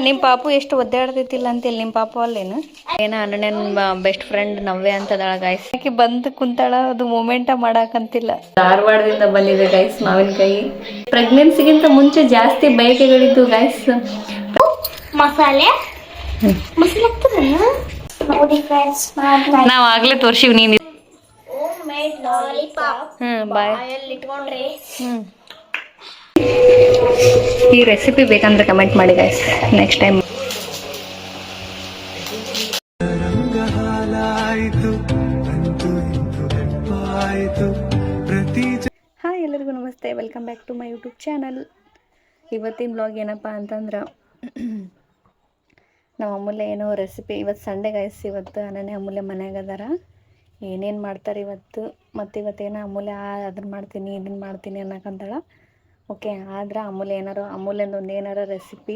ನಿಮ್ಮ ಪಾಪು ಎಷ್ಟು ಒದ್ದಾಡ್ತೈತಿಲ್ಲ ಅಂತೇಳಿ ನಿಮ್ಮ ಪಾಪು ಅಲ್ಲೇನು ಏನ ನನ್ನ ಬೆಸ್ಟ್ ಫ್ರೆಂಡ್ ನವ್ಯ ಅಂತದಾಳ ಗೈಸ್. ಆಕೆ ಬಂದು ಕುಂತಾಳ, ಅದು ಮೂಮೆಂಟ ಮಾಡಾಕಂತಿಲ್ಲ. ಧಾರವಾಡದಿಂದ ಬಂದಿದೆ ಗೈಸ್ ಮಾವಿನಕಾಯಿ. ಪ್ರೆಗ್ನೆನ್ಸಿಗಿಂತ ಮುಂಚೆ ಜಾಸ್ತಿ ಬಯಕೆಗಳಿದ್ದು ಗೈಸ್. ಮಸಾಲೆ ನಾವ್ ಆಗ್ಲೇ ತೋರ್ಸಿವ್ ನೀನ್. ಬಾಯಲ್ಲಿ ಇಟ್ಕೊಂಡ್ರಿ ಈ ರೆಸಿಪಿ ಬೇಕಂದ್ರೆ ಕಮೆಂಟ್ ಮಾಡಿ ಗೈಸ್, ನೆಕ್ಸ್ಟ್ ಟೈಮ್. ಹಾಯ್ ಎಲ್ಲರಿಗೂ ನಮಸ್ತೆ, welcome back to my YouTube channel. ಇವತ್ತಿನ ಬ್ಲಾಗ್ ಏನಪ್ಪ ಅಂತಂದ್ರೆ ನಮ್ಮ ಅಮೂಲ್ಯ ಏನೋ ರೆಸಿಪಿ. ಇವತ್ತು ಸಂಡೇ ಗೈಸ್, ಇವತ್ತು ಅನನ್ಯ ಅಮೂಲ್ಯ ಮನ್ಯಾಗ ಅದಾರ. ಏನೇನು ಮಾಡ್ತಾರೆ ಇವತ್ತು, ಮತ್ತು ಇವತ್ತೇನೋ ಅಮೂಲ್ಯ ಅದನ್ನು ಮಾಡ್ತೀನಿ ಇದನ್ನು ಮಾಡ್ತೀನಿ ಅನ್ನಕಂತಾಳ. ಓಕೆ, ಆದ್ರೆ ಅಮೂಲ್ಯಂದೊಂದು ಏನಾರ ರೆಸಿಪಿ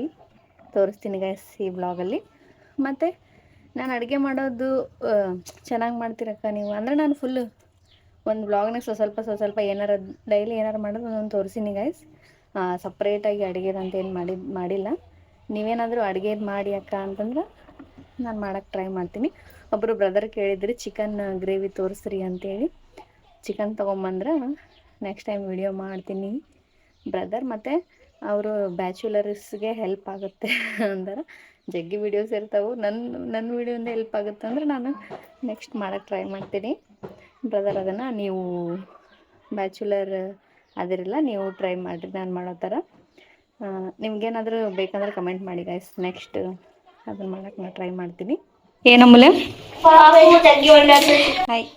ತೋರಿಸ್ತೀನಿ ಗೈಸ್ ಈ ಬ್ಲಾಗಲ್ಲಿ. ಮತ್ತು ನಾನು ಅಡುಗೆ ಮಾಡೋದು ಚೆನ್ನಾಗಿ ಮಾಡ್ತೀರಕ್ಕ ನೀವು ಅಂದರೆ, ನಾನು ಫುಲ್ಲು ಒಂದು ಬ್ಲಾಗ್ನಾಗ ಸ್ವಲ್ಪ ಏನಾರ ಡೈಲಿ ಏನಾರು ಮಾಡೋದು ಒಂದೊಂದು ತೋರಿಸಿನಿ ಗೈಸ್. ಸಪ್ರೇಟಾಗಿ ಅಡುಗೆದಂತ ಏನು ಮಾಡಿಲ್ಲ. ನೀವೇನಾದರೂ ಅಡುಗೆದು ಮಾಡಿ ಅಕ್ಕ ಅಂತಂದ್ರೆ ನಾನು ಮಾಡೋಕ್ಕೆ ಟ್ರೈ ಮಾಡ್ತೀನಿ. ಒಬ್ಬರು ಬ್ರದರ್ ಕೇಳಿದ್ರಿ ಚಿಕನ್ ಗ್ರೇವಿ ತೋರಿಸ್ರಿ ಅಂತೇಳಿ. ಚಿಕನ್ ತೊಗೊಂಬಂದ್ರೆ ನೆಕ್ಸ್ಟ್ ಟೈಮ್ ವಿಡಿಯೋ ಮಾಡ್ತೀನಿ ಬ್ರದರ್. ಮತ್ತು ಅವರು ಬ್ಯಾಚುಲರ್ಸ್ಗೆ ಹೆಲ್ಪ್ ಆಗುತ್ತೆ ಅಂದ್ರೆ ಜಗ್ಗಿ ವೀಡಿಯೋಸ್ ಇರ್ತಾವೆ. ನನ್ನ ವೀಡಿಯೋಯಿಂದ ಹೆಲ್ಪ್ ಆಗುತ್ತೆ ಅಂದ್ರೆ ನಾನು ನೆಕ್ಸ್ಟ್ ಮಾಡೋಕ್ಕೆ ಟ್ರೈ ಮಾಡ್ತೀನಿ ಬ್ರದರ್. ಅದನ್ನು ನೀವು ಬ್ಯಾಚುಲರ್ ಅದಿರಲ್ಲ, ನೀವು ಟ್ರೈ ಮಾಡಿರಿ ನಾನು ಮಾಡೋ ಥರ. ನಿಮ್ಗೇನಾದರೂ ಬೇಕಂದ್ರೆ ಕಮೆಂಟ್ ಮಾಡಿ ಗೈಸ್, ನೆಕ್ಸ್ಟ್ ಅದನ್ನು ಮಾಡೋಕ್ಕೆ ನಾನು ಟ್ರೈ ಮಾಡ್ತೀನಿ. ಏನಮ್ಮಲೆ ಹಾಯ್.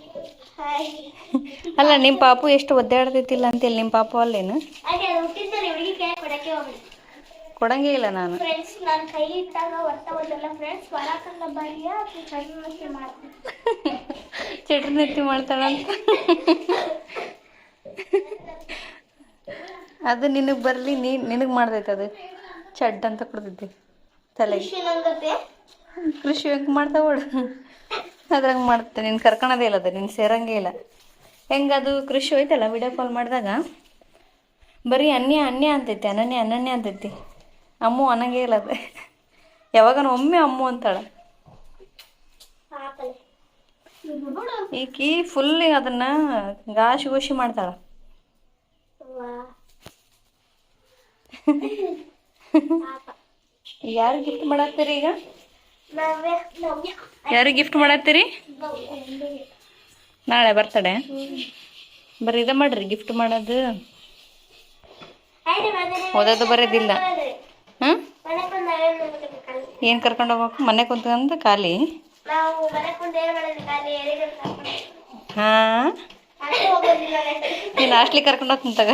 ಅಲ್ಲ, ನಿಮ್ಮ ಪಾಪು ಎಷ್ಟು ಒದ್ದಾಡ್ತೈತಿಲ್ಲ ಅಂತೇಳಿ ನಿಮ್ಮ ಪಾಪು ಅಲ್ಲೇನು ಕೊಡಂಗೇ ಇಲ್ಲ. ನಾನು ಚಟ್ರನೆತ್ತಿ ಮಾಡ್ತಾಳಂತ. ಅದು ನಿನಗೆ ಬರಲಿ, ನಿನಗೆ ಮಾಡ್ದೈತೆ ಅದು ಚಡ್ ಅಂತ ಕೊಡ್ತೈತಿ ತಲೆಗೆ. ಕೃಷಿ ಹೆಂಗೆ ಮಾಡ್ತಾವ ಅದ್ರಾಗ ಮಾಡ್ತೆ. ನೀನು ಕರ್ಕೊಳೋದೇ ಇಲ್ಲ, ಅದು ನೀನು ಸೇರಂಗೇ ಇಲ್ಲ. ಹೆಂಗದು ಕೃಷಿ ಹೋಯ್ತಲ್ಲ ವಿಡಿಯೋ ಕಾಲ್ ಮಾಡಿದಾಗ ಬರೀ ಅನ್ಯ ಅಂತೈತಿ, ಅನನ್ಯ ಅಂತೈತಿ. ಅಮ್ಮು ಅನ್ನಂಗೇ ಇಲ್ಲ ಅದು. ಯಾವಾಗ ಒಮ್ಮೆ ಅಮ್ಮು ಅಂತಾಳ. ಈಕಿ ಫುಲ್ ಅದನ್ನು ಗೋಶಿ ಮಾಡ್ತಾಳ. ಯಾರು ಗಿಫ್ಟ್ ಮಾಡತ್ತೀರಿ ಈಗ? ಯಾರಿಗೆ ಗಿಫ್ಟ್ ಮಾಡತ್ತೀರಿ? ನಾಳೆ ಬರ್ತಡೆ. ಬರ್ರಿ ಇದ ಮಾಡ್ರಿ ಗಿಫ್ಟ್ ಮಾಡೋದು, ಓದೋದು ಬರೋದಿಲ್ಲ. ಹಾಂ, ಏನು ಕರ್ಕೊಂಡು ಹೋಗ್ಬೇಕು? ಮನೆ ಕುಂತ್ಕೊಂಡು ಖಾಲಿ. ಹಾಂ, ನೀನು ಹಾಸ್ಟ್ಲಿಗೆ ಕರ್ಕೊಂಡು ಹೋಗ್ತಂತಾಗ.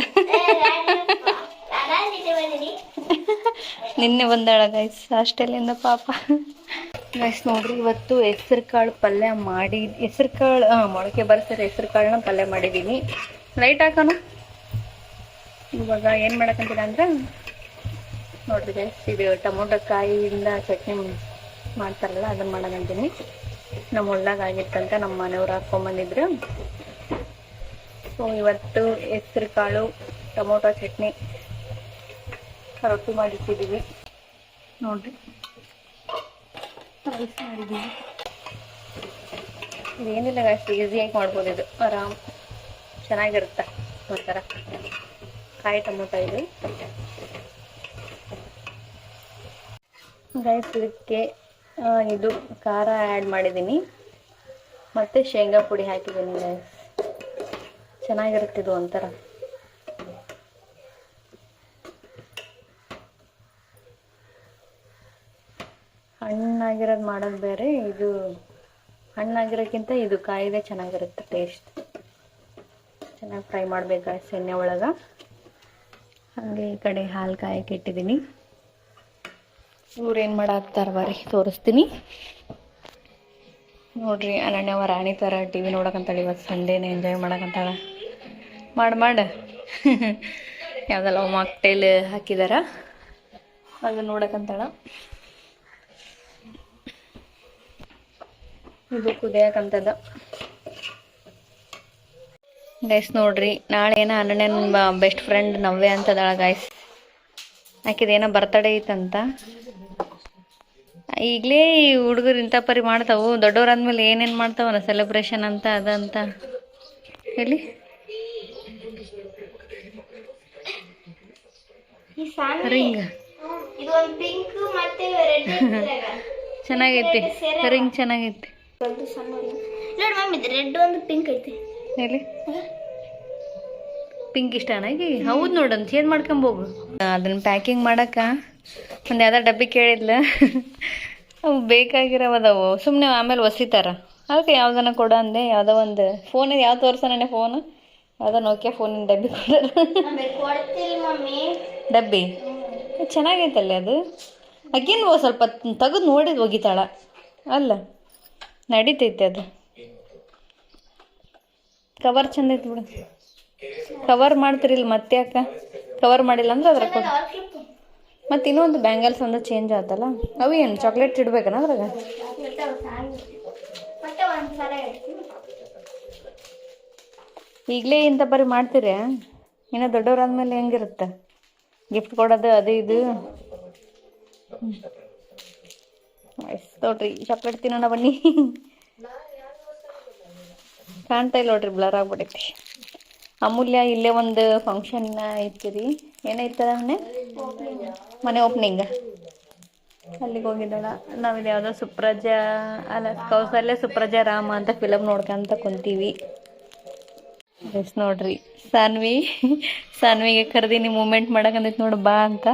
ನಿನ್ನೆ ಬಂದಾಳ ಗೈಸ್ ಹಾಸ್ಟೆಲಿಂದ ಪಾಪ. ಗೈಸ್ ನೋಡ್ರಿ, ಇವತ್ತು ಹೆಸ್ರು ಕಾಳು ಪಲ್ಯ ಮೊಳಕೆ ಬರ್ತಾರೆ. ಹೆಸ್ರು ಕಾಳನ್ನ ಪಲ್ಯ ಮಾಡಿದ್ದೀನಿ. ಲೈಟ್ ಹಾಕೋಣ. ಇವಾಗ ಏನು ಮಾಡಕ್ಕಂತೀನಿ ಅಂದ್ರೆ ನೋಡ್ರಿ ಗೈಸ್, ಇದು ಟೊಮೊಟೊ ಕಾಯಿಯಿಂದ ಚಟ್ನಿ ಮಾಡ್ತಾರಲ್ಲ ಅದನ್ನು ಮಾಡೋದಂತೀನಿ. ನಮ್ಮ ಹೊಲ್ದಾಗ ಆಗಿತ್ತಂತ ನಮ್ಮ ಮನೆಯವ್ರು ಹಾಕ್ಕೊಂಬಂದಿದ್ರು. ಸೊ ಇವತ್ತು ಹೆಸ್ರು ಕಾಳು ಟೊಮೊಟೊ ಚಟ್ನಿ ರೊಟ್ಟಿ ಮಾಡಿಟ್ಟಿದ್ದೀವಿ ನೋಡ್ರಿ. ರೈಸ್ ಮಾಡಿದ್ದೀವಿ. ಇದೇನಿಲ್ಲ ಅಷ್ಟು ಈಸಿಯಾಗಿ ಮಾಡ್ಬೋದು. ಇದು ಆರಾಮ್ ಚೆನ್ನಾಗಿರುತ್ತೆ ಒಂಥರ ಕಾಯಿ ಟೊಮೊಟೊ ಇದು ಗೈಸ್. ಇದಕ್ಕೆ ಇದು ಖಾರ ಆ್ಯಡ್ ಮಾಡಿದ್ದೀನಿ ಮತ್ತು ಶೇಂಗಾ ಪುಡಿ ಹಾಕಿದ್ದೀನಿ ಗೈಸ್. ಚೆನ್ನಾಗಿರುತ್ತೆ ಇದು ಒಂಥರ. ಹಣ್ಣಾಗಿರೋದು ಮಾಡೋದು ಬೇರೆ, ಇದು ಹಣ್ಣಾಗಿರೋಕ್ಕಿಂತ ಇದು ಕಾಯಿದೆ ಚೆನ್ನಾಗಿರುತ್ತೆ ಟೇಸ್ಟ್. ಚೆನ್ನಾಗಿ ಫ್ರೈ ಮಾಡಬೇಕು ಎಣ್ಣೆ ಒಳಗೆ. ಹಾಗೆ ಈ ಕಡೆ ಹಾಲು ಕಾಯಕ್ಕೆ ಇಟ್ಟಿದ್ದೀನಿ. ಇವ್ರು ಏನು ಮಾಡಾಕ್ತಾರೆ ಬರ್ರಿ ತೋರಿಸ್ತೀನಿ ನೋಡ್ರಿ. ಅನನ್ಯವ ರಾಣಿ ಥರ ಟಿ ವಿ ನೋಡಕ್ಕಂತಾಳೆ. ಇವತ್ತು ಸಂಡೇನ ಎಂಜಾಯ್ ಮಾಡಕ್ಕಂತಾಳ. ಮಾಡು ಯಾವುದೆಲ್ಲ ಮಾಕ್ಟೇಲ್ ಹಾಕಿದಾರ ಅದು ನೋಡಕ್ಕಂತಾಳ. ಇದು ಕುದಿಯಕಂತದ ಗೈಸ್. ನೋಡ್ರಿ, ನಾಳೆ ಏನೋ ಅನನ್ಯನ ಬೆಸ್ಟ್ ಫ್ರೆಂಡ್ ನವ್ಯ ಅಂತದಾಳ ಗೈಸ್. ಆಕಿದೇನೋ ಬರ್ತಡೇ ಐತಂತ. ಈಗಲೇ ಈ ಹುಡುಗರು ಇಂಥ ಪರಿ ಮಾಡ್ತಾವು, ದೊಡ್ಡವ್ರಾದ್ಮೇಲೆ ಏನೇನು ಮಾಡ್ತಾವಲ್ಲ ಸೆಲೆಬ್ರೇಷನ್ ಅಂತ ಅದಂತ ಹೇಳಿ. ರಿಂಗ್ ಇದು ಒಂದು ಪಿಂಕ್ ಮತ್ತೆ ರೆಡ್ ಚೆನ್ನಾಗೈತಿ, ರಿಂಗ್ ಚೆನ್ನಾಗೈತಿ. ಒಂದು ಸಣ್ಣ ನೋಡಿ ಮಮ್ಮಿ, ಇದು ರೆಡ್ ಒಂದು ಪಿಂಕ್ ಐತಿ. ಹೇಳಿ ಪಿಂಕ್ ಇಷ್ಟನಾ ಈಗ? ಹೌದು ನೋಡೋಣ, ಚೇಂಜ್ ಮಾಡ್ಕೊಂಬೋಗು. ಅದನ್ನ ಪ್ಯಾಕಿಂಗ್ ಮಾಡಕ್ಕೆ ಒಂದು ಯಾವುದೋ ಡಬ್ಬಿ ಕೇಳಿದ್ಲ, ಅವು ಬೇಕಾಗಿರೋವದವು ಸುಮ್ಮನೆ ಆಮೇಲೆ ಒಸಿತಾರ, ಅದಕ್ಕೆ ಯಾವ್ದನ್ನ ಕೊಡ ಅಂದೆ. ಯಾವುದೋ ಒಂದು ಫೋನ್ ಯಾವ ತೋರ್ಸೋಣ, ಫೋನು ಯಾವುದೋ ನೋಕಿಯಾ ಫೋನಿನ ಡಬ್ಬಿ ಕೊಡ್ತಿಲ್ಲ ಮಮ್ಮಿ. ಡಬ್ಬಿ ಚೆನ್ನಾಗೈತಲ್ಲ ಅದು. ಅಕ್ಕೇನು ಸ್ವಲ್ಪ ತೆಗೆದು ನೋಡಿದ್ ಒಗಿತಾಳ ಅಲ್ಲ, ನಡೀತೈತೆ ಅದು. ಕವರ್ ಚಂದ ಐತಿ ಬಿಡು. ಕವರ್ ಮಾಡ್ತಿರಿಲ್ಲ ಮತ್ತೆ ಯಾಕ ಕವರ್ ಮಾಡಿಲ್ಲ ಅಂದ್ರೆ ಅದ್ರಾಗ ಕೊಡು. ಮತ್ತು ಇನ್ನೊಂದು ಬ್ಯಾಂಗಲ್ಸ್ ಒಂದು ಚೇಂಜ್ ಆತಲ್ಲ, ಅವು ಏನು ಚಾಕ್ಲೇಟ್ ಇಡ್ಬೇಕನ ಅದ್ರಾಗ? ಈಗಲೇ ಇಂಥ ಬರೀ ಮಾಡ್ತೀರಿ, ಇನ್ನು ದೊಡ್ಡವ್ರಾದ್ಮೇಲೆ ಹೆಂಗಿರುತ್ತೆ ಗಿಫ್ಟ್ ಕೊಡೋದು ಅದು ಇದು. ನೋಡ್ರಿ ಚಾಕ್ಲೇಟ್ ತಿನ್ನೋಣ ಬನ್ನಿ. ಕಾಣ್ತಾ ಇಲ್ಲ ನೋಡ್ರಿ, ಬ್ಲರ್ ಆಗ್ಬಿಟ್ಟೈತಿ. ಅಮೂಲ್ಯ ಇಲ್ಲೇ ಒಂದು ಫಂಕ್ಷನ್ ಐತಿ, ಏನೈತದ ಮನೆ ಓಪನಿಂಗ್, ಅಲ್ಲಿಗೆ ಹೋಗಿದ್ದಾಳ. ನಾವಿಲ್ಲಿ ಯಾವುದೋ ಸುಪ್ರಜಾ ಅಲ್ಲ ಕೌಸಲ್ಯ ಸುಪ್ರಜಾ ರಾಮ ಅಂತ ಫಿಲಮ್ ನೋಡ್ಕೊಂತ ಕುಂತೀವಿ. ಎಸ್ ನೋಡ್ರಿ, ಸಾನ್ವಿಗೆ ಕರೆದಿನಿ ಮೂಮೆಂಟ್ ಮಾಡಕಂತೈತಿ ನೋಡು ಬಾ ಅಂತ.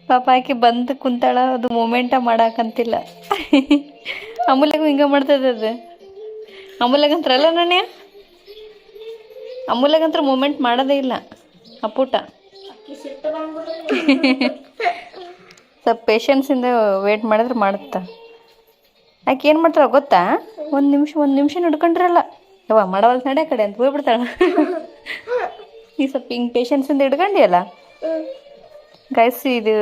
ಪಾಪ ಆಕಿ ಬಂದು ಕುಂತಾಳ, ಅದು ಮೂಮೆಂಟ ಮಾಡಾಕಂತಿಲ್ಲ. ಅಮೂಲ್ಯಗೂ ಹಿಂಗೆ ಮಾಡ್ತದೆ ಅದು. ಅಮೂಲ್ಯಗಂತ್ರಲ್ಲ ನಾಣ್ಯ, ಅಮೂಲ್ಯಗಂತ್ರ ಮೂಮೆಂಟ್ ಮಾಡೋದೇ ಇಲ್ಲ ಅಪ್ಪುಟ. ಸ್ವಲ್ಪ ಪೇಷನ್ಸಿಂದ ವೇಟ್ ಮಾಡಿದ್ರೆ ಮಾಡುತ್ತಾ. ಆಕೆ ಏನು ಮಾಡ್ತಾಳ ಗೊತ್ತಾ, ಒಂದು ನಿಮಿಷ ಹಿಡ್ಕೊಂಡ್ರಲ್ಲ ಯವ್ವ ಮಾಡವಲ್ ನಡೆ ಕಡೆ ಅಂತ ಹೋಗ್ಬಿಡ್ತಾಳ. ಈ ಸ್ವಲ್ಪ ಹಿಂಗೆ ಪೇಷನ್ಸಿಂದ ಹಿಡ್ಕೊಂಡಿಯಲ್ಲ ಗೈಸ್. ಇದು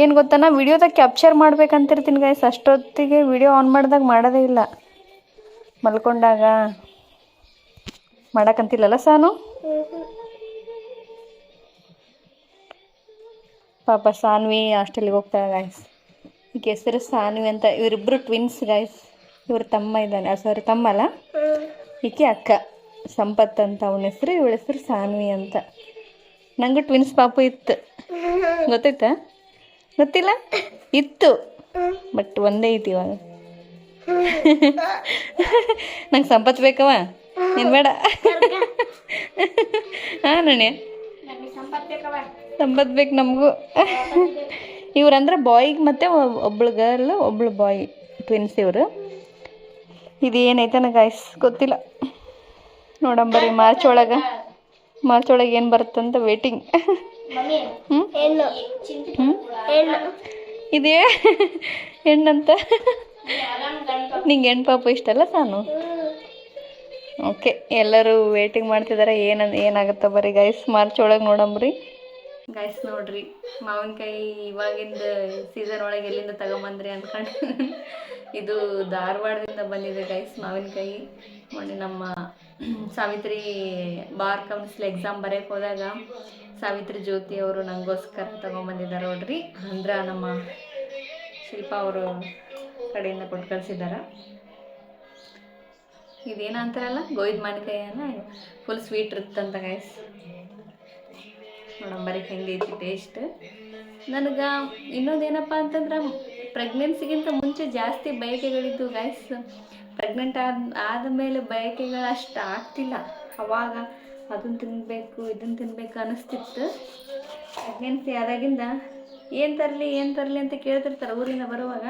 ಏನು ಗೊತ್ತಾನ, ವಿಡಿಯೋದಾಗ ಕ್ಯಾಪ್ಚರ್ ಮಾಡ್ಬೇಕಂತಿರ್ತೀನಿ ಗೈಸ್, ಅಷ್ಟೊತ್ತಿಗೆ ವಿಡಿಯೋ ಆನ್ ಮಾಡಿದಾಗ ಮಾಡೋದೇ ಇಲ್ಲ. ಮಲ್ಕೊಂಡಾಗ ಮಾಡಕ್ಕಂತಿಲ್ಲಲ್ಲ ಸಾನು. ಪಾಪ ಸಾನ್ವಿ ಹಾಸ್ಟೆಲಿಗೆ ಹೋಗ್ತಾಳೆ ಗಾಯ್ಸ್. ಈಗ ಹೆಸರು ಸಾನ್ವಿ ಅಂತ. ಇವರಿಬ್ಬರು ಟ್ವಿನ್ಸ್ ಗಾಯ್ಸ್. ಇವ್ರ ತಮ್ಮ ಇದ್ದಾನೆ, ಸಾರಿ ತಮ್ಮ ಅಲ್ಲ, ಈಕೆ ಅಕ್ಕ ಸಂಪತ್ ಅಂತ ಅವನ ಹೆಸರು, ಇವಳ ಹೆಸರು ಸಾನ್ವಿ ಅಂತ. ನಂಗೆ ಟ್ವಿನ್ಸ್ ಪಾಪು ಇತ್ತು, ಗೊತ್ತಾಯ್ತಾ? ಗೊತ್ತಿಲ್ಲ, ಇತ್ತು, ಬಟ್ ಒಂದೇ ಐತಿ ಇವಾಗ. ನಂಗೆ ಸಂಪತ್ ಬೇಕವ, ನೀನು ಬೇಡ. ಹಾಂ ನಣ್ಯ, ಸಂಪತ್ ಬೇಕು ನಮಗೂ. ಇವ್ರಂದ್ರೆ ಬಾಯ್ಗೆ ಮತ್ತು ಒಬ್ಳು ಗರ್ಲ್ ಒಬ್ಳು ಬಾಯ್, ಟ್ವಿನ್ಸ್ ಇವರು. ಇದು ಏನೈತನ ಗಾಯ್ಸ್ ಗೊತ್ತಿಲ್ಲ, ನೋಡಂಬರಿ ಮಾರ್ಚ್ ಒಳಗೆ ಏನು ಬರುತ್ತಂತ ವೇಟಿಂಗ್. ಇದೇ ಹೆಣ್ಣಂತ. ನಿಂಗೆ ಹೆಣ್ಣು ಪಾಪ ಇಷ್ಟಲ್ಲ ಸಾನು? ಓಕೆ, ಎಲ್ಲರೂ ವೇಟಿಂಗ್ ಮಾಡ್ತಿದ್ದಾರೆ ಏನಾಗುತ್ತೋ ಬರೀ ಗೈಸ್. ಮಾರ್ಚ್ ಒಳಗೆ ನೋಡಂಬ್ರಿ ಗೈಸ್. ನೋಡ್ರಿ ಮಾವಿನಕಾಯಿ ಇವಾಗಿಂದ ಸೀಸನ್ ಒಳಗೆ ಎಲ್ಲಿಂದ ತಗೊಂಬಂದ್ರಿ ಅಂದ್ಕೊಂಡು. ಇದು ಧಾರವಾಡದಿಂದ ಬಂದಿದೆ ಗೈಸ್ ಮಾವಿನಕಾಯಿ. ಮೊನ್ನೆ ನಮ್ಮ ಸಾವಿತ್ರಿ ಬಾರ್ ಕೌನ್ಸಿಲ್ ಎಕ್ಸಾಮ್ ಬರೆಯೋಕೆ ಹೋದಾಗ ಸಾವಿತ್ರಿ ಜ್ಯೋತಿ ಅವರು ನನಗೋಸ್ಕರ ತೊಗೊಂಬಂದಿದ್ದಾರೆ ನೋಡ್ರಿ. ಅಂದ್ರೆ ನಮ್ಮ ಶಿಲ್ಪಾ ಅವರು ಕಡೆಯಿಂದ ಕೊಟ್ಟು ಕಳಿಸಿದ್ದಾರೆ. ಇದೇನ ಅಂತಾರಲ್ಲ ಗೋಯ್ದ ಮಾವಿನಕಾಯಿನ, ಫುಲ್ ಸ್ವೀಟ್ ಇರುತ್ತಂತ ಗೈಸ್. ನೋಡಂಬರಿ ಹೆಂಗೈತಿ ಟೇಸ್ಟ್. ನನಗೆ ಇನ್ನೊಂದೇನಪ್ಪ ಅಂತಂದ್ರೆ, ಪ್ರೆಗ್ನೆನ್ಸಿಗಿಂತ ಮುಂಚೆ ಜಾಸ್ತಿ ಬಯಕೆಗಳಿದ್ದು ಗೈಸ್. ಪ್ರೆಗ್ನೆಂಟ್ ಆದ ಮೇಲೆ ಬಯಕೆಗಳು ಅಷ್ಟು ಆಗ್ತಿಲ್ಲ. ಅವಾಗ ಅದನ್ನು ತಿನ್ನಬೇಕು ಇದನ್ನು ತಿನ್ನಬೇಕು ಅನ್ನಿಸ್ತಿತ್ತು. ಪ್ರೆಗ್ನೆನ್ಸಿ ಆದಾಗಿಂದ ಏನು ತರಲಿ ಅಂತ ಕೇಳ್ತಿರ್ತಾರೆ ಊರಿಂದ ಬರುವಾಗ.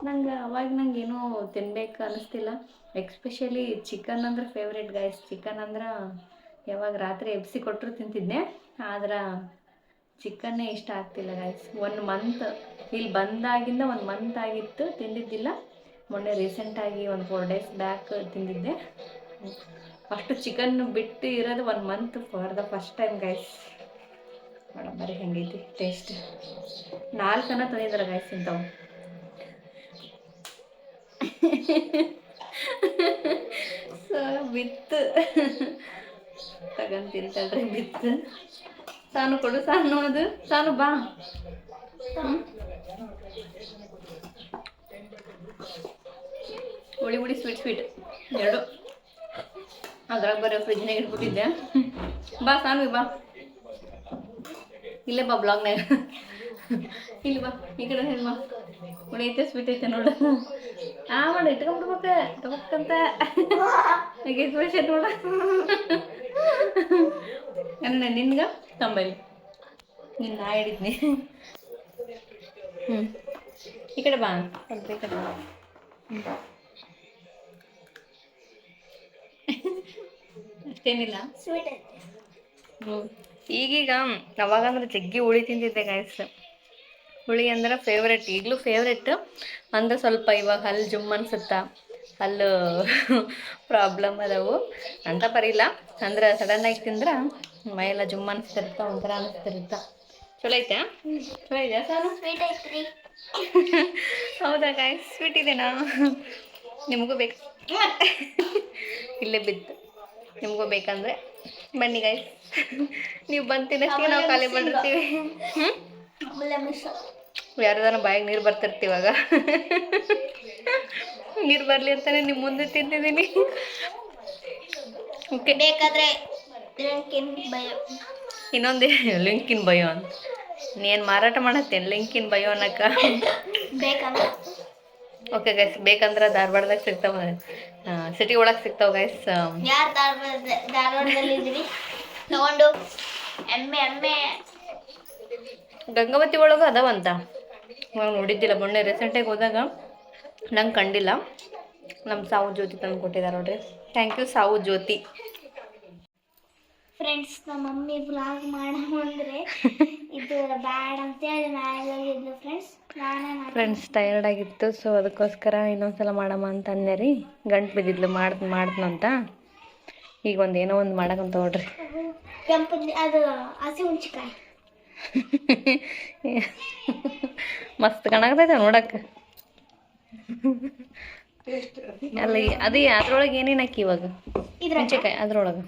ನಂಗೆ ಏನೂ ತಿನ್ಬೇಕು ಅನ್ನಿಸ್ತಿಲ್ಲ. ಎಕ್ಸ್ಪೆಷಲಿ ಚಿಕನ್ ಅಂದ್ರೆ ಫೇವ್ರೇಟ್ ಗೈಸ್. ಚಿಕನ್ ಅಂದ್ರೆ ಯಾವಾಗ ರಾತ್ರಿ ಎಬ್ಸಿ ಕೊಟ್ಟರು ತಿಂತಿದ್ದೆ, ಆದ್ರೆ ಚಿಕನ್ನೇ ಇಷ್ಟ ಆಗ್ತಿಲ್ಲ ಗೈಸ್. 1 ಮಂತ್ ಇಲ್ಲಿ ಬಂದಾಗಿಂದ 1 ಮಂತ್ ಆಗಿತ್ತು ತಿಂದಿದ್ದಿಲ್ಲ. ಮೊನ್ನೆ ರೀಸೆಂಟಾಗಿ ಒಂದು 4 ಡೇಸ್ ಬ್ಯಾಕ್ ತಿಂದಿದ್ದೆ. ಅಷ್ಟು ಚಿಕನ್ ಬಿಟ್ಟು ಇರೋದು 1 month for the first time guys. Madam ಬರೀ ಹೆಂಗೈತಿ ಟೇಸ್ಟ್. 4 ತಂದಿದ್ದಾರೆ ಗೈಸ್ ಇಂಥವು. ಸೊ ಬಿತ್ತು ತಗೊಂತಿಂತಲ್ರಿ, ಬಿತ್ತು. ಸಾನು ಕೊಡು, ಸಾನು ಅದು ಸಾನು ಬಾ. ಹುಳಿ ಹುಳಿ ಸ್ವೀಟ್ ಎರಡು ಅದ್ರಾಗ ಬರೋ ಫ್ರಿಜ್ನಾಗ ಇಟ್ಬಿಟ್ಟಿದ್ದೆ. ಬಾ ಸಾನ್ವಿ ಬಾ, ಇಲ್ಲೇ ಬಾ ಬ್ಲಾಗ್ನಾಗ, ಇಲ್ಲಿ ಬಾ ಈ ಕಡೆ ಹೇಳಿ ಬಾ. ಹುಳಿ ಐತೆ ಸ್ವೀಟ್ ಐತೆ ನೋಡು. ಮಾಡಿ ಇಟ್ಕೊಂಡ್ಬಿಡ್ಬೇಕಂತ ಈಗ ಫ್ರೆಶ್ ಐತೆ ನೋಡ. ಅಣ್ಣ ನಿನ್ಗ ತಂಬಲ್ಲಿ ನಿನ್ನ ನಾ ಹಿಡಿದ್ನಿ. ಈ ಕಡೆ ಬಾ ಸ್ವಲ್ಪ ಈ ಕಡೆ. ಅಷ್ಟೇನಿಲ್ಲ ಸ್ವೀಟ್ ಐತೆ. ಈಗೀಗ ಅವಾಗಂದ್ರೆ ಜಗ್ಗಿ ಹುಳಿ ತಿಂತಿದ್ದೆ ಗಾಯ್ಸ್. ಹುಳಿ ಅಂದ್ರೆ ಫೇವ್ರೆಟ್, ಈಗಲೂ ಫೇವ್ರೆಟ್ ಅಂದ್ರೆ ಸ್ವಲ್ಪ ಇವಾಗ ಹಲ್ಲು ಜುಮ್ ಅನ್ಸುತ್ತಾ, ಹಲ್ಲು ಪ್ರಾಬ್ಲಮ್ ಅದಾವು ಅಂತ ಬರೀಲ್ಲ. ಅಂದ್ರೆ ಸಡನ್ನಾಗಿ ತಿಂದ್ರೆ ಮೈಯೆಲ್ಲ ಜುಮ್ ಅನಿಸ್ತಿರುತ್ತ, ಒಂಥರ ಅನಿಸ್ತಿರುತ್ತ. ಚಲೋ ಐತೆ, ಚಲೋ ಇದೆಯಾ ಸಾನು? ಸ್ವೀಟ್ ಐತ್ರಿ. ಹೌದಾ ಗಾಯ್ಸ್, ಸ್ವೀಟ್ ಇದೆನಾ? ನಿಮಗೂ ಬೇಕು? ಇಲ್ಲೇ ಬಿತ್ತು. ನಿಮಗೂ ಬೇಕಂದ್ರೆ ಬನ್ನಿ ಗಾಯ್ಸ್, ನೀವು ಬಂದು ತಿನ್ನೋಷ್ಟಿಗೆ ನಾವು ಖಾಲಿ ಮಾಡಿರ್ತೀವಿ. ಯಾರ್ದಾರ ಬಾಯಿಗೆ ನೀರು ಬರ್ತಿರ್ತೀವಾಗ. ನೀರು ಬರಲಿ ಅಂತಾನೆ ನಿಮ್ಮ ಮುಂದೆ ತಿಂತಿದ್ದೀನಿ. ಓಕೆ, ಬೇಕಾದ್ರೆ ಇನ್ನೊಂದು ಲಿಂಕಿನ್ ಬಯೋ ಅಂತ ನೀನು ಮಾರಾಟ ಮಾಡತ್ತೇನು? ಲಿಂಕಿನ್ ಬಯೋ ಅನ್ನಕ್ಕ ಬೇಕಂದ್ರೆ. ಓಕೆ ಗೈಸ್, ಬೇಕಂದ್ರೆ ಧಾರವಾಡದಾಗ ಸಿಗ್ತಾವ, ಸಿಟಿ ಒಳಗೆ ಸಿಗ್ತಾವ ಗೈಸ್. ಯಾರು ಧಾರವಾಡದಲ್ಲಿ ಇದ್ದೀವಿ ತಗೊಂಡು ಎಮ್ಮೆ ಗಂಗಾವತಿ ಒಳಗೂ ಅದಾವಂತ. ನಾವು ನೋಡಿದ್ದಿಲ್ಲ, ಮೊನ್ನೆ ರೀಸೆಂಟಾಗಿ ಹೋದಾಗ ನಂಗೆ ಕಂಡಿಲ್ಲ. ನಮ್ಮ ಸಾವು ಜ್ಯೋತಿ ತಂದು ಕೊಟ್ಟಿದ್ದಾರೆ ನೋಡ್ರಿ. ಥ್ಯಾಂಕ್ ಯು ಸಾವು ಜ್ಯೋತಿ. ಫ್ರೆಂಡ್ಸ್, ನಮ್ಮ ಮಮ್ಮಿ ವ್ಲಾಗ್ ಮಾಡಂದ್ರೆ ಇದು ಬ್ಯಾಡ್ ಅಂತೇಳಿ ನಾಳೆಗಿದ್ಲು ಫ್ರೆಂಡ್ಸ್. ಫ್ರೆಂಡ್ಸ್ ಟಯರ್ಡ್ ಆಗಿತ್ತು, ಸೊ ಅದಕ್ಕೋಸ್ಕರ ಇನ್ನೊಂದ್ಸಲ ಮಾಡಮ್ಮ ಅಂತ ಅಂದೆ ರೀ. ಗಂಟು ಬಿದ್ದಿದ್ಲು ಮಾಡ್ತನಂತ. ಈಗ ಏನೋ ಒಂದು ಮಾಡಕ್ಕಂತ ನೋಡ್ರಿ. ಕೆಂಪು ಅದು ಹಸಿ ಹುಣ್ಚಿಕಾಯಿ ಮಸ್ತ್ ಕಾಣಕತ್ತೈತೆ ನೋಡಕ್ಕೆ. ಅಲ್ಲ ಅದು ಅದ್ರೊಳಗೆ ಏನೇನು ಹಾಕಿ ಇವಾಗ? ಹುಣ್ಚಿಕಾಯಿ ಅದ್ರೊಳಗೆ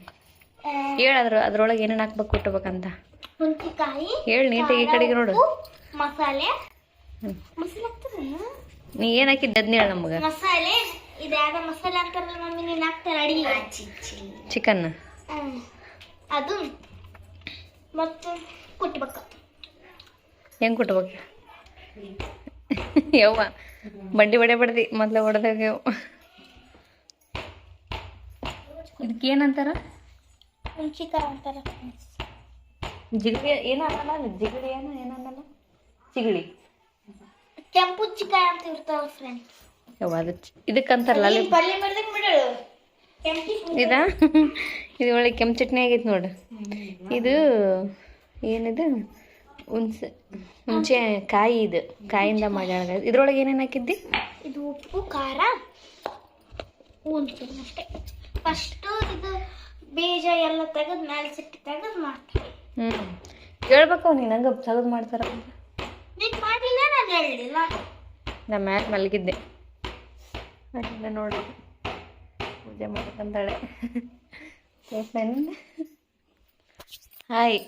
ಹೇಳು, ಅದ್ರೊಳಗೆ ಏನೇನು ಹಾಕ್ಬೇಕು ಕೊಟ್ಟಬೇಕಂತ ಹುಣ್ಚಿಕಾಯಿ ಹೇಳಿ ನೀಟಾಗಿ. ಈ ಕಡೆಗೆ ನೋಡು. ಮಸಾಲೆ ಹಾಕ್ತಾರ. ನೀ ಏನು ಹಾಕಿದ್ದೆ ಅದನ್ನ ಹೇಳು ನಮ್ಗೆ. ಮಸಾಲೆ ಇದು ಯಾವ ಮಸಾಲೆ ಅಂತಾರಲ್ಲ ಮಮ್ಮಿ, ನೀನು ಹಾಕ್ತಾರೆ ಅಡಿಗೆ ಚಿಕನ್ ಅದು ಮತ್ತು ಕುಟ್ಬೇಕು. ಹೆಂಗೆ ಕುಟ್ಬೇಕು? ಯವ್ವ ಬಂಡಿ ಬಡ್ದಿ ಮೊದಲೇ ಹೊಡೆದಾಗ ಇದಕ್ಕೆ ಏನಂತಾರ? ಹುಣ್ಚಿಕಾಯಿ ಅಂತಾರ. ಜಿಗಳಿ ಏನಲ್ಲ, ಜಿಗಳಿ ಏನನ್ನಲ್ಲ, ಚಿಗಳಿ. ಕೆಂಪು ಚಿಕಾಯಿ ಅಂತ ಇರ್ತಾವ ಫ್ರೆಂಡ್ಸ್. ಯವ್ವ ಅದು ಇದಕ್ಕಂತಾರಲ್ಲ ಅಲ್ಲಿ ಪಲ್ಯ ಮಾಡ್ದಂಗೆ ಬಿಡೋದು ಇದಾ. ಇದು ಒಳ್ಳೆ ಕೆಂಪು ಚಟ್ನಿ ಆಗೈತೆ ನೋಡು. ಇದು ಏನಿದು? ಹುಣಸೆ ಕಾಯಿ. ಇದು ಕಾಯಿಂದ ಮಾಡ್ಯಾಳ. ಇದ್ರೊಳಗೆ ಏನೇನು ಹಾಕಿದ್ದಿ? ಇದು ಉಪ್ಪು ಖಾರ ಹುಣ್ಸೆ ಅಷ್ಟೇ. ಫಸ್ಟು ಇದು ಬೀಜ ಎಲ್ಲ ತೆಗೆದು ಮೇಲೆ ಸಿಟ್ಟು ತೆಗೆದು ಮಾಡ್ತಾರೆ. ಹೇಳ್ಬೇಕು ನೀನು ಹಂಗೆ ತೆಗೆದು ಮಾಡ್ತಾರ. ನೀನು ಮಾಡಲಿಲ್ಲ, ನಾನು ಹೇಳಲಿಲ್ಲ. ನಾ ಮ್ಯಾಲೆ ಮಲಗಿದ್ದೆ, ಅಲ್ಲಿಂದ ನೋಡಿ ಪೂಜೆ ಮಾಡ್ಕೊಂತಾಳೆ. ಹಾಯ್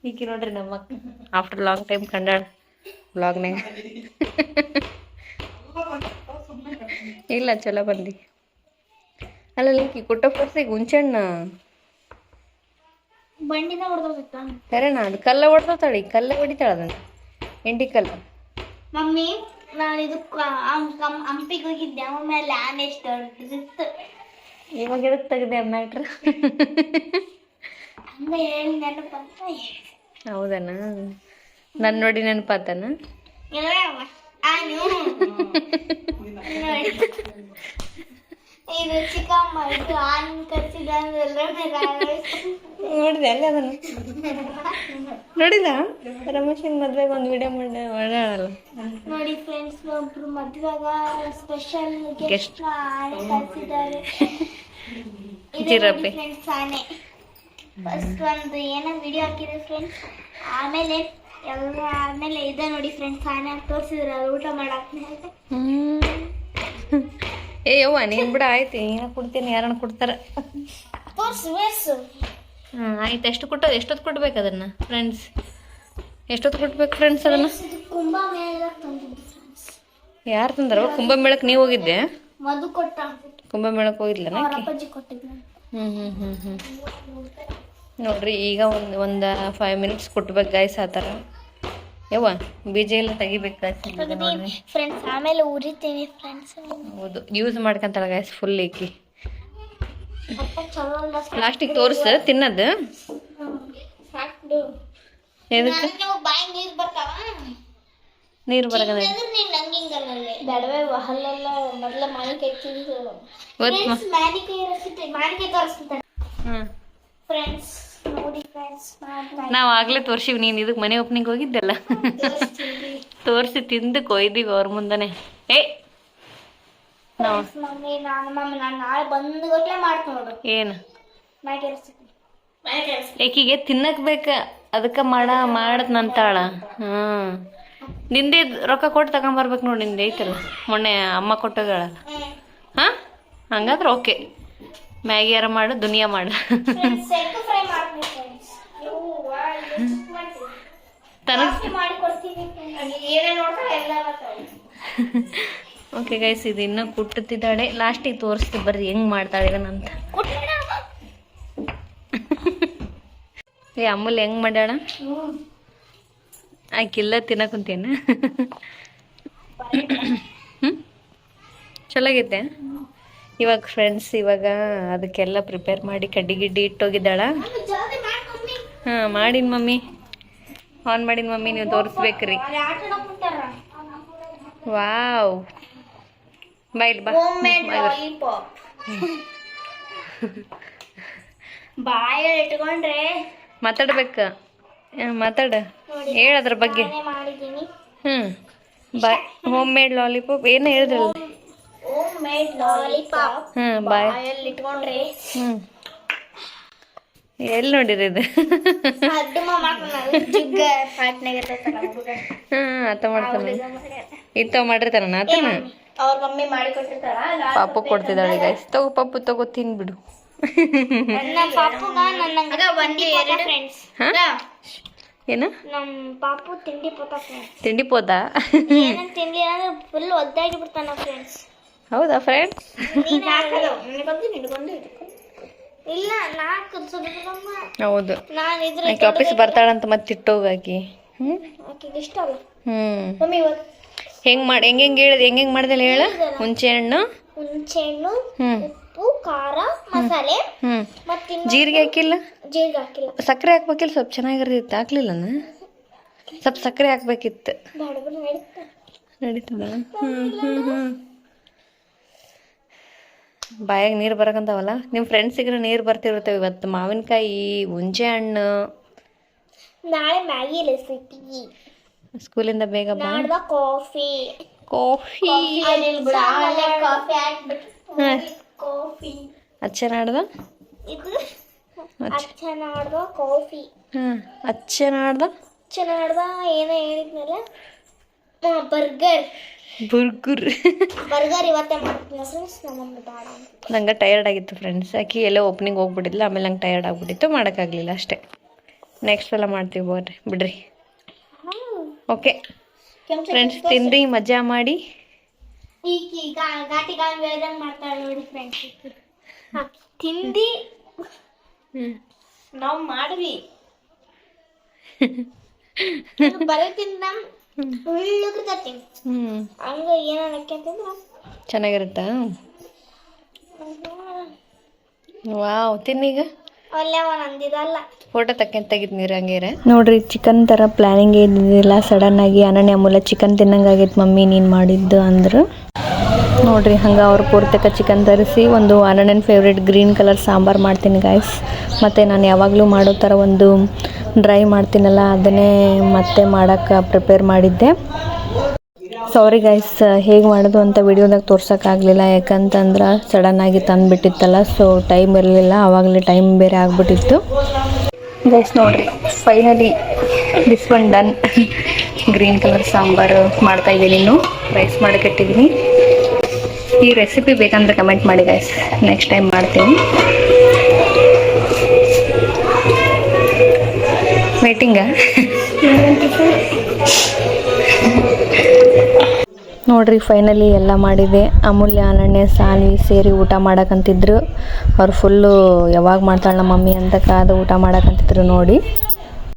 ಈಕಿ ನೋಡ್ರಿ ನಮ್ಮ ಅಕ್ಕ ಆಫ್ಟರ್ ಲಾಂಗ್ ಟೈಮ್ ಕಂಡಾಳ ಬ್ಲಾಗ್ನಾಗ. ಇಲ್ಲ ಚಲೋ ಬಂದಿ. ಅಲ್ಲ ಈಕಿ ಕೊಟ್ಟ ಫಸ್ಟಿಗೆ ಹುಂಚೆಣ್ಣ ಬಂಡಿನ ಹೊಡೆದೋಗಿತ್ತ ಸರಿನಾ? ಅದು ಕಲ್ಲ ಹೊಡ್ತಾಳಿ, ಕಲ್ಲ ಹೊಡಿತಾಳ ಅದನ್ನು, ಎಂಟಿ ಕಲ್ಲು. ಮಮ್ಮಿ ನಾನು ಇದು ಹಂಪಿಗೆ ಹೋಗಿದ್ದೆ, ಆಮೇಲೆ ಆನೆ ಎಷ್ಟು ದೊಡ್ಡದಿತ್ತು. ಇವಾಗ ಎದಕ್ಕೆ ತೆಗ್ದೆ ಮ್ಯಾಟ್ರ್? ಹಂಗ ಹೇಳಿ ನೆನಪಂತ. ಹೌದನ? ನನ್ನ ನೋಡಿ ನೆನಪಾತನ? ಇದು ಚಿಕ್ಕಮ್ಮ ಇದು ಆನೆ ಕರ್ಸಿದ ನೋಡಿದೆ ಅಲ್ಲಿ ಅದನ್ನು ನೋಡಿದ? ರಮೇಶನ್ ಮದ್ವೆಗೆ ಒಂದು ವಿಡಿಯೋ ಮಾಡ್ಯಾಳಲ್ಲ ನೋಡಿ ಫ್ರೆಂಡ್ಸ್. ಒಬ್ರು ಮದ್ವೆಗ ಸ್ಪೆಷಲ್ ಗೆಸ್ಟ್ ಆನೆ ಕರ್ಸಿದ್ದಾರೆ. ಫ್ರೆಂಡ್ಸ್ ಆನೆ ಫಸ್ಟ್ ಒಂದು ಏನೋ ವಿಡಿಯೋ ಹಾಕಿದೆ ಫ್ರೆಂಡ್ಸ್. ಆಮೇಲೆ ಎಲ್ಲ ಆದ್ಮೇಲೆ ಇದೆ ನೋಡಿ ಫ್ರೆಂಡ್ಸ್, ಆನೆ ತೋರಿಸಿದ್ರು ಅದು ಊಟ ಮಾಡಾಕ್ನೆ. ಏ ಯವ್ವ ನೀನು ಬಿಡ, ಆಯ್ತು ಏನ ಕೊಡ್ತೀನಿ, ಯಾರನ್ನ ಕೊಡ್ತಾರ ತೋರಿಸು. ಆಯ್ತು. ಎಷ್ಟೊತ್ತು ಕೊಡ್ಬೇಕು ಅದನ್ನು ಫ್ರೆಂಡ್ಸ್? ಎಷ್ಟೊತ್ತು ಕೊಡ್ಬೇಕು ಫ್ರೆಂಡ್ಸ್ ಅದನ್ನು? ಕುಂಭಮೇಳ ತಂದಿದ್ದು ಫ್ರೆಂಡ್ಸ್. ಯಾರು ತಂದಾರ ಕುಂಭಮೇಳಕ್ಕೆ ನೀವು ಹೋಗಿದ್ದೆ? ಮಧು ಕೊಟ್ಟ. ಕುಂಭಮೇಳಕ್ಕೆ ಹೋಗಿದ್ಲ ಅವ್ರ ಅಪ್ಪಾಜಿ ಕೊಟ್ಟಿದ್ನ. ನೋಡ್ರಿ ಈಗ ಒಂದು 5 ಮಿನಿಟ್ಸ್ ಕುಟ್ಬೇಕು ಗಾಯ್ಸ್. ಆ ಥರ ಯವ್ವ ಬೀಜ ಎಲ್ಲ ತೆಗಿಬೇಕು ಗಾಯ್ಸ್. ಫ್ರೆಂಡ್ಸ್ ಆಮೇಲೆ ಉರಿತೀನಿ ಫ್ರೆಂಡ್ಸ್. ಹೌದು ಯೂಸ್ ಮಾಡ್ಕೊಂತಾಳ ಗಾಯ್ಸ್ ಫುಲ್ ಏಕಿ. ಚಲೋ ಅಲ್ಲ ಲಾಸ್ಟಿಗೆ ತೋರ್ಸ ತಿನ್ನದು ಸಾಕು. ಎದಕ್ಕೆ ಬಾಯಿ ನೀರು ಬರ್ತಾವ? ನೀರು ಬರಗದ ನೀನು ನಂಗಿಂಗಲ್ಲೇ ದಡವೆ ಹಲ್ಲೆಲ್ಲ ಮೊದಲ ಮಾನಿಕಾಯಿ ತಿಂದು ಮಾನಿಕಾಯಿ ರೆಸಿಪಿ ಮಾನಿಕಾಯಿ ತೋರಿಸ್ತಾರೆ ಫ್ರೆಂಡ್ಸ್. ನೋಡಿ ಫ್ರೆಂಡ್ಸ್ ನಾವು ಆಗ್ಲೇ ತೋರ್ಸಿವಿ. ನೀನು ಇದಕ್ಕೆ ಮನೆ ಓಪನಿಂಗ್ ಹೋಗಿದ್ದೆಲ್ಲ ತೋರಿಸಿ ತಿಂದು ಕೊಯ್ದೀವಿ ಅವ್ರ ಮುಂದನೆ. ಮಮ್ಮಿ ನಾನು ನಾಳೆ ಬಂದು ಗಟ್ಲೆ ಮಾಡ್ತೀನಿ ನೋಡು. ಏನು ಮಾನಿಕಾಯಿ ರೆಸಿಪಿ ಏಕಿಗೆ ತಿನ್ನಕ್ ಬೇಕ ಅದಕ್ಕೆ ಮಾಡದ್ನಂತಾಳ. ನಿಂದೆ ರೊಕ್ಕ ಕೊಟ್ಟು ತಗೊಂಬರ್ಬೇಕು ನೋಡಿ. ನಿಂದೆ ಐತಲ್ಲ ಮೊನ್ನೆ ಅಮ್ಮ ಕೊಟ್ಟಗಳ. ಹಾಂ ಹಂಗಾದ್ರೆ ಓಕೆ. ಮ್ಯಾಗಿ ಯಾರ ಮಾಡು ದುನಿಯಾ ಮಾಡು. ಓಕೆ ಗೈಸ್ ಇದು ಇನ್ನೂ ಕುಟ್ಟುತ್ತಿದ್ದಾಳೆ. ಲಾಸ್ಟಿಗೆ ತೋರಿಸ್ತೀವಿ ಬರ್ರಿ ಹೆಂಗ್ ಮಾಡ್ತಾಳೆ ಅಂತ. ಅಮೂಲ್ ಹೆಂಗ್ ಮಾಡ್ಯಾಳ? ಆಕಿಲ್ಲ ತಿನ್ನಕುಂತೇನ? ಚಲಾಗೈತೆ. ಇವಾಗ ಫ್ರೆಂಡ್ಸ್ ಇವಾಗ ಅದಕ್ಕೆಲ್ಲ ಪ್ರಿಪೇರ್ ಮಾಡಿ ಕಡ್ಡಿ ಗಿಡ್ಡಿ ಇಟ್ಟೋಗಿದ್ದಾಳ. ಹಾಂ ಮಾಡಿನ ಮಮ್ಮಿ, ಆನ್ ಮಾಡಿನ ಮಮ್ಮಿ, ನೀವು ತೋರಿಸ್ಬೇಕ್ರಿ. ವಾವ್ ಬಾಯ್ ಬಾ. ಬಾಯಲ್ಲಿ ಇಟ್ಕೊಂಡ್ರೆ ಮಾತಾಡ್ಬೇಕು. ಮಾತಾಡ ಹೇಳದ್ರ ಬಗ್ಗೆ. ಬಾಯ್ ಹೋಮ್ ಮೇಡ್ ಲಾಲಿಪಾಪ್ ಏನೋ ಹೇಳಿದ್ರಲ್ಲ. ಹೋಮ್ ಮೇಡ್ ಲಾಲಿಪಾಪ್ ಬಾಯಲ್ಲಿ ಇಟ್ಕೊಂಡ್ರೆ ಎಲ್ಲಿ ನೋಡಿರಿ ಇದು? ಆತ ಮಾಡ್ತಾನೆ. ಇಂಥವ್ ಮಾಡಿರ್ತಾನ ಆತನ. ಅವ್ರ ಮಮ್ಮಿ ಮಾಡಿ ಕೊಟ್ಟಿರ್ತಾರ. ಪಾಪು ಕೊಡ್ತಿದ್ದಾಳೆ ಗೈಸ್. ತಗೋ ಪಪ್ಪು ತಗೋ ತಿನ್ಬಿಡು. ಏನ ನಮ್ ಪಾಪು ತಿಂಡಿ ಪೋತ. ತಿಂಡಿ ಪೋದ ತಿಂಡಿ ಅಂದ್ರೆ ಫುಲ್ ಒದ್ದಾಗಿ ಬಿಡ್ತಾನ ಫ್ರೆಂಡ್ಸ್. ಹೌದಾ ಫ್ರೆಂಡ್ಸ್? ಇಲ್ಲ ಹೌದು. ಆಕೆ ಆಫೀಸ್ ಬರ್ತಾಳಂತ ಮತ್ತೆ ಇಟ್ಟೋಗಾಕಿ. ಇಷ್ಟ ಅಲ್ಲ. ಹೆಂಗ್ ಹೇಳಿದ್ ಹೆಂಗ್ ಮಾಡ್ದಲ್ಲ ಹೇಳ. ಹುಂಚೆ ಹಣ್ಣು, ಉಪ್ಪು, ಖಾರ, ಮಸಾಲೆ, ಜೀರಿಗೆ ಹಾಕಿಲ್ಲ. ಜೀರಿಗೆ ಹಾಕಿಲ್ಲ. ಸಕ್ಕರೆ ಹಾಕ್ಬೇಕಿಲ್ಲ, ಸ್ವಲ್ಪ ಚೆನ್ನಾಗಿರ್ತಿತ್ತು. ಹಾಕ್ಲಿಲ್ಲನ? ಸ್ವಲ್ಪ ಸಕ್ಕರೆ ಹಾಕ್ಬೇಕಿತ್ತು. ನಡೀತದ? ಬಾಯಾಗ ನೀರು ಬರಕಂತಾವಲ್ಲ. ನಿಮ್ಮ ಫ್ರೆಂಡ್ಸಿಗೆ ನೀರು ಬರ್ತಿರ್ತವೆ. ಇವತ್ತು ಮಾವಿನಕಾಯಿ, ಹುಂಚೆ ಹಣ್ಣು. ನಾಳೆ ಮ್ಯಾಗಿ ರೆಸಿಪಿ. ಸ್ಕೂಲಿಂದ ಬೇಗ ಬಾ. ಕಾಫಿ ಕಾಫಿ ಅಚ್ಚ ನಾಡ್ದ ಕಾಫಿ ಅಚ್ಚ ನಾಡ್ದ ಏನೋ ಹೇಳಿದ್ನಲ್ಲ. ಬರ್ಗರ್ ಇವತ್ತೇ ಮಾಡ್ತೀನಿ ಫ್ರೆಂಡ್ಸ್. ನಮ್ಮಮ್ಮ ಬೇಡ ಅಂತ. ನಂಗೆ ಟಯರ್ಡ್ ಆಗಿತ್ತು ಫ್ರೆಂಡ್ಸ್. ಆಕಿ ಎಲ್ಲ ಓಪನಿಂಗ್ ಹೋಗ್ಬಿಟ್ಟಿಲ್ಲ. ಆಮೇಲೆ ನಂಗೆ ಟಯರ್ಡ್ ಆಗ್ಬಿಟ್ಟಿತ್ತು, ಮಾಡೋಕ್ಕಾಗಲಿಲ್ಲ ಅಷ್ಟೇ. ನೆಕ್ಸ್ಟ್ ಸಲ ಮಾಡ್ತೀವಿ ಬಿಡ್ರಿ. ಓಕೆ ಫ್ರೆಂಡ್ಸ್, ತಿನ್ರಿ, ಮಜಾ ಮಾಡಿ. ಘಾಟಿ ಮಾಡ್ತಾಳೆ ನೋಡಿ ಫ್ರೆಂಡ್ಸ್. ತಿಂದಿ ನಾವು ಮಾಡಿವಿ ಬರೋದ್ರಿಂದ ಉಳ್ಳುಗಿರ್ತೈತಿ. ಹಂಗ ಏನಕ್ಕೆ ಅಂತಂದ್ರ ಚೆನ್ನಾಗಿರುತ್ತಾ? ವಾವ್ ತಿನ್ನೀಗ. ನಂದಿದಲ್ಲ ಫೋಟೋ ತೆಗಿದ್ ನೀರು ಹಂಗೇರ ನೋಡ್ರಿ. ಚಿಕನ್ ಥರ ಪ್ಲಾನಿಂಗ್ ಇದ್ದಿದ್ದಿಲ್ಲ. ಸಡನ್ ಆಗಿ ಅನನ್ಯ ಮೂಲ ಚಿಕನ್ ತಿನ್ನಂಗಾಗೈತೆ ಮಮ್ಮಿ ನೀನು ಮಾಡಿದ್ದು ಅಂದರು. ನೋಡ್ರಿ ಹಂಗೆ ಅವ್ರು ಪೂರ್ತಕ ಚಿಕನ್ ತರಿಸಿ ಒಂದು ಅನನ್ಯನ ಫೇವ್ರೇಟ್ ಗ್ರೀನ್ ಕಲರ್ ಸಾಂಬಾರು ಮಾಡ್ತೀನಿ ಗಾಯ್ಸ್. ಮತ್ತು ನಾನು ಯಾವಾಗಲೂ ಮಾಡೋ ಥರ ಒಂದು ಡ್ರೈ ಮಾಡ್ತೀನಲ್ಲ, ಅದನ್ನೇ ಮತ್ತೆ ಮಾಡೋಕ್ಕೆ ಪ್ರಿಪೇರ್ ಮಾಡಿದ್ದೆ. ಸಾರಿ ಗೈಸ್, ಹೇಗೆ ಮಾಡೋದು ಅಂತ ವಿಡಿಯೋದಾಗ ತೋರ್ಸೋಕ್ಕಾಗಲಿಲ್ಲ. ಯಾಕಂತಂದ್ರೆ ಸಡನ್ನಾಗಿ ತಂದುಬಿಟ್ಟಿತ್ತಲ್ಲ, ಸೊ ಟೈಮ್ ಇರಲಿಲ್ಲ. ಆವಾಗಲೇ ಟೈಮ್ ಬೇರೆ ಆಗಿಬಿಟ್ಟಿತ್ತು ಗೈಸ್. ನೋಡಿರಿ finally this one done. Green colour sambar ಮಾಡ್ತಾಯಿದ್ದೀನಿ. ಇನ್ನು ರೈಸ್ ಮಾಡೋಕ್ಕಿಟ್ಟಿದ್ದೀನಿ. ಈ ರೆಸಿಪಿ ಬೇಕಂದ್ರೆ ಕಮೆಂಟ್ ಮಾಡಿ ಗೈಸ್, ನೆಕ್ಸ್ಟ್ ಟೈಮ್ ಮಾಡ್ತೀನಿ. ವೇಟಿಂಗ ನೋಡ್ರಿ ಫೈನಲಿ ಎಲ್ಲ ಮಾಡಿದೆ. ಅಮೂಲ್ಯ ಅನನ್ಯ ಸಾನ್ವಿ ಸೇರಿ ಊಟ ಮಾಡಕ್ಕಂತಿದ್ರು. ಅವ್ರು ಫುಲ್ಲು ಯಾವಾಗ ಮಾಡ್ತಾಳೆ ನಮ್ಮ ಮಮ್ಮಿ ಅಂತ ಕಾದು ಊಟ ಮಾಡಕ್ಕಂತಿದ್ರು ನೋಡಿ.